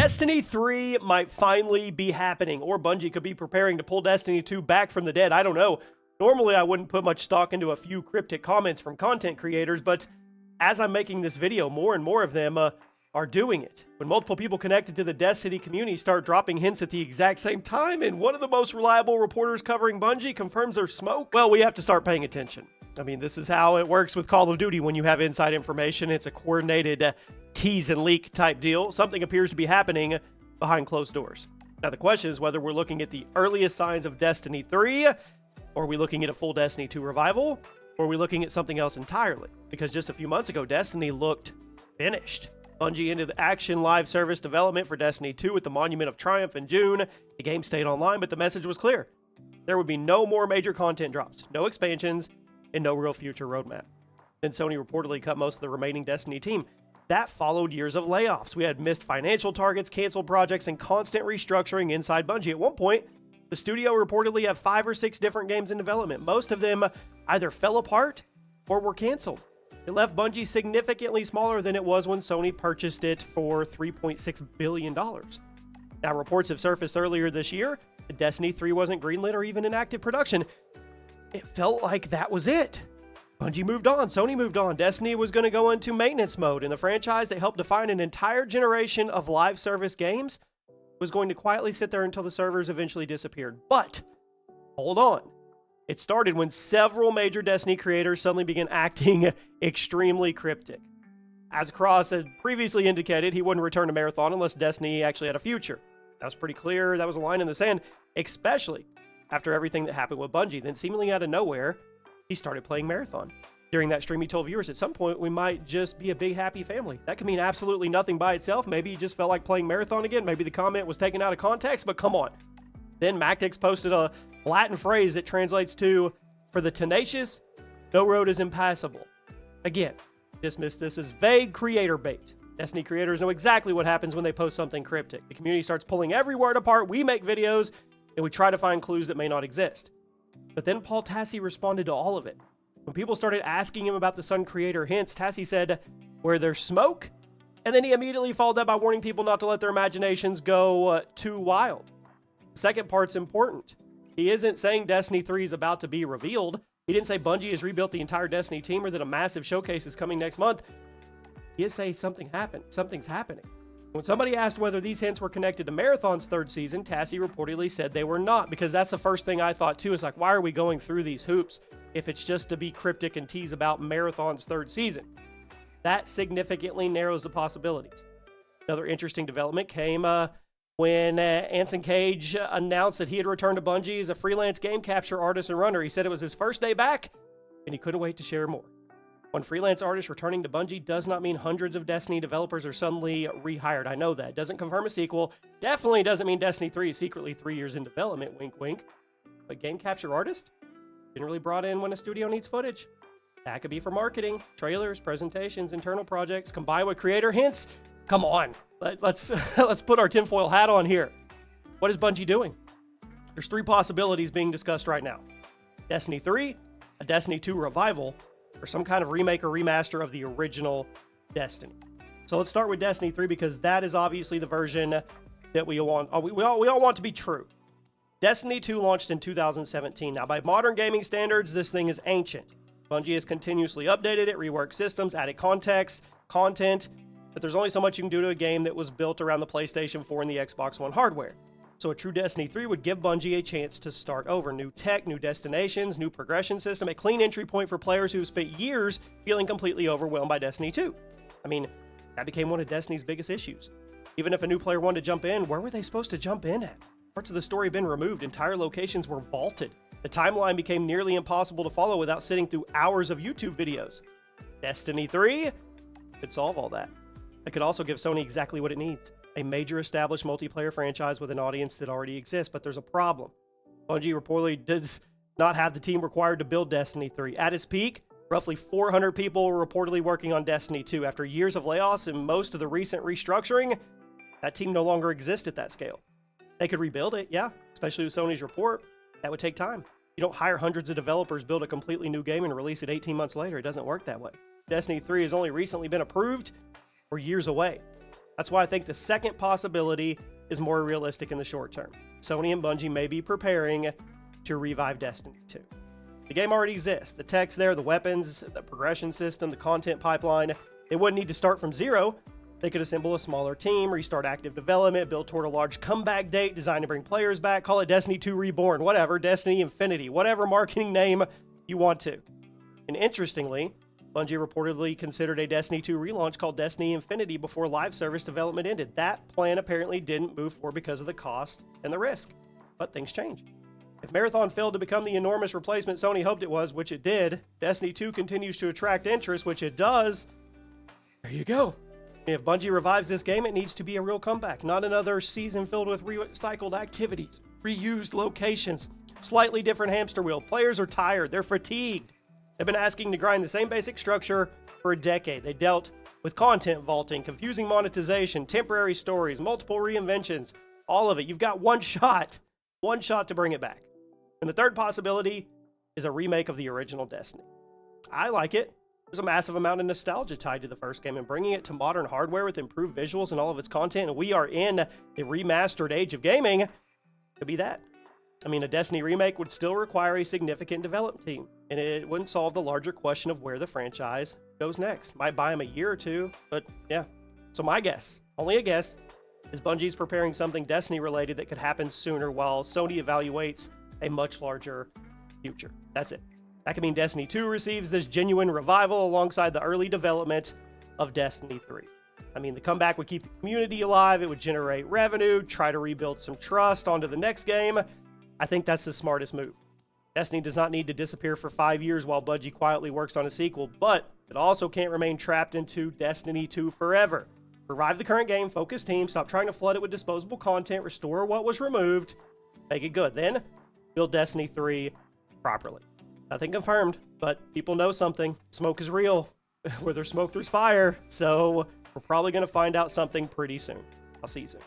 Destiny 3 might finally be happening, or Bungie could be preparing to pull Destiny 2 back from the dead. I don't know. Normally, I wouldn't put much stock into a few cryptic comments from content creators, but as I'm making this video, more and more of them are doing it. When multiple people connected to the Destiny community start dropping hints at the exact same time, and one of the most reliable reporters covering Bungie confirms there's smoke, well, we have to start paying attention. I mean, this is how it works with Call of Duty when you have inside information. It's a coordinated tease and leak type deal. Something appears to be happening behind closed doors. Now, the question is whether we're looking at the earliest signs of Destiny 3, or are we looking at a full Destiny 2 revival, or are we looking at something else entirely? Because just a few months ago, Destiny looked finished. Bungie ended the action live service development for Destiny 2 at the Monument of Triumph in June. The game stayed online, but the message was clear. There would be no more major content drops, no expansions, and no real future roadmap. Then Sony reportedly cut most of the remaining Destiny team. That followed years of layoffs. We had missed financial targets, canceled projects, and constant restructuring inside Bungie. At one point, the studio reportedly had 5 or 6 different games in development. Most of them either fell apart or were canceled. It left Bungie significantly smaller than it was when Sony purchased it for $3.6 billion. Now, reports have surfaced earlier this year that Destiny 3 wasn't greenlit or even in active production. It felt like that was it. Bungie moved on, Sony moved on, Destiny was going to go into maintenance mode, and the franchise that helped define an entire generation of live service games was going to quietly sit there until the servers eventually disappeared. But, hold on. It started when several major Destiny creators suddenly began acting extremely cryptic. As Cross had previously indicated, he wouldn't return to Marathon unless Destiny actually had a future. That was pretty clear, that was a line in the sand, especially after everything that happened with Bungie. Then seemingly out of nowhere, he started playing Marathon. During that stream, he told viewers at some point we might just be a big happy family. That could mean absolutely nothing by itself. Maybe he just felt like playing Marathon again. Maybe the comment was taken out of context, but come on. Then Mactix posted a Latin phrase that translates to, "For the tenacious, no road is impassable." Again, dismiss this as vague creator bait. Destiny creators know exactly what happens when they post something cryptic. The community starts pulling every word apart. We make videos, and we try to find clues that may not exist. But then Paul Tassi responded to all of it. When people started asking him about the Sun creator hints, Tassi said, "Where there's smoke?" And then he immediately followed that by warning people not to let their imaginations go too wild. The second part's important. He isn't saying Destiny 3 is about to be revealed. He didn't say Bungie has rebuilt the entire Destiny team or that a massive showcase is coming next month. He is saying something happened. Something's happening. When somebody asked whether these hints were connected to Marathon's third season, Tassi reportedly said they were not, because that's the first thing I thought too, is like, why are we going through these hoops if it's just to be cryptic and tease about Marathon's third season? That significantly narrows the possibilities. Another interesting development came when Anson Cage announced that he had returned to Bungie as a freelance game capture artist and runner. He said it was his first day back, and he couldn't wait to share more. One freelance artist returning to Bungie does not mean hundreds of Destiny developers are suddenly rehired. I know that. Doesn't confirm a sequel. Definitely doesn't mean Destiny 3 is secretly 3 years in development, wink wink. But game capture artist? Generally brought in when a studio needs footage. That could be for marketing, trailers, presentations, internal projects, combined with creator hints. Come on, let's put our tinfoil hat on here. What is Bungie doing? There's 3 possibilities being discussed right now. Destiny 3, a Destiny 2 revival, or some kind of remake or remaster of the original Destiny. So let's start with Destiny 3 because that is obviously the version that we all want to be true. Destiny 2 launched in 2017. Now, by modern gaming standards, this thing is ancient. Bungie has continuously updated it, reworked systems, added context, content, but there's only so much you can do to a game that was built around the PlayStation 4 and the Xbox One hardware. So a true Destiny 3 would give Bungie a chance to start over. New tech, new destinations, new progression system, a clean entry point for players who spent years feeling completely overwhelmed by Destiny 2. I mean, that became one of Destiny's biggest issues. Even if a new player wanted to jump in, where were they supposed to jump in at? Parts of the story had been removed, entire locations were vaulted. The timeline became nearly impossible to follow without sitting through hours of YouTube videos. Destiny 3 could solve all that. It could also give Sony exactly what it needs. A major established multiplayer franchise with an audience that already exists, but there's a problem. Bungie reportedly does not have the team required to build Destiny 3. At its peak, roughly 400 people were reportedly working on Destiny 2. After years of layoffs and most of the recent restructuring, that team no longer exists at that scale. They could rebuild it, yeah, especially with Sony's report. That would take time. You don't hire hundreds of developers, build a completely new game, and release it 18 months later. It doesn't work that way. Destiny 3 has only recently been approved. We're years away. That's why I think the second possibility is more realistic in the short term. Sony and Bungie may be preparing to revive Destiny 2. The game already exists. The tech's there, the weapons, the progression system, the content pipeline. They wouldn't need to start from zero. They could assemble a smaller team, restart active development, build toward a large comeback date designed to bring players back, call it Destiny 2 Reborn, whatever, Destiny Infinity, whatever marketing name you want to. And interestingly, Bungie reportedly considered a Destiny 2 relaunch called Destiny Infinity before live service development ended. That plan apparently didn't move forward because of the cost and the risk. But things change. If Marathon failed to become the enormous replacement Sony hoped it was, which it did, Destiny 2 continues to attract interest, which it does, there you go. If Bungie revives this game, it needs to be a real comeback, not another season filled with recycled activities, reused locations, slightly different hamster wheel. Players are tired. They're fatigued. They've been asking to grind the same basic structure for a decade. They dealt with content vaulting, confusing monetization, temporary stories, multiple reinventions, all of it. You've got one shot to bring it back. And the third possibility is a remake of the original Destiny. I like it. There's a massive amount of nostalgia tied to the first game, and bringing it to modern hardware with improved visuals and all of its content, and we are in the remastered age of gaming, could be that. I mean, a Destiny remake would still require a significant development team, and it wouldn't solve the larger question of where the franchise goes next. Might buy them a year or two, but yeah. So my guess, only a guess, is Bungie's preparing something Destiny related that could happen sooner while Sony evaluates a much larger future. That's it. That could mean Destiny 2 receives this genuine revival alongside the early development of Destiny 3. I mean, the comeback would keep the community alive, it would generate revenue, try to rebuild some trust onto the next game. I think that's the smartest move. Destiny does not need to disappear for 5 years while Bungie quietly works on a sequel, but it also can't remain trapped into Destiny 2 forever. Revive the current game, focus team, stop trying to flood it with disposable content, restore what was removed, make it good. Then, build Destiny 3 properly. Nothing confirmed, but people know something. Smoke is real. Where there's smoke, there's fire. So we're probably going to find out something pretty soon. I'll see you soon.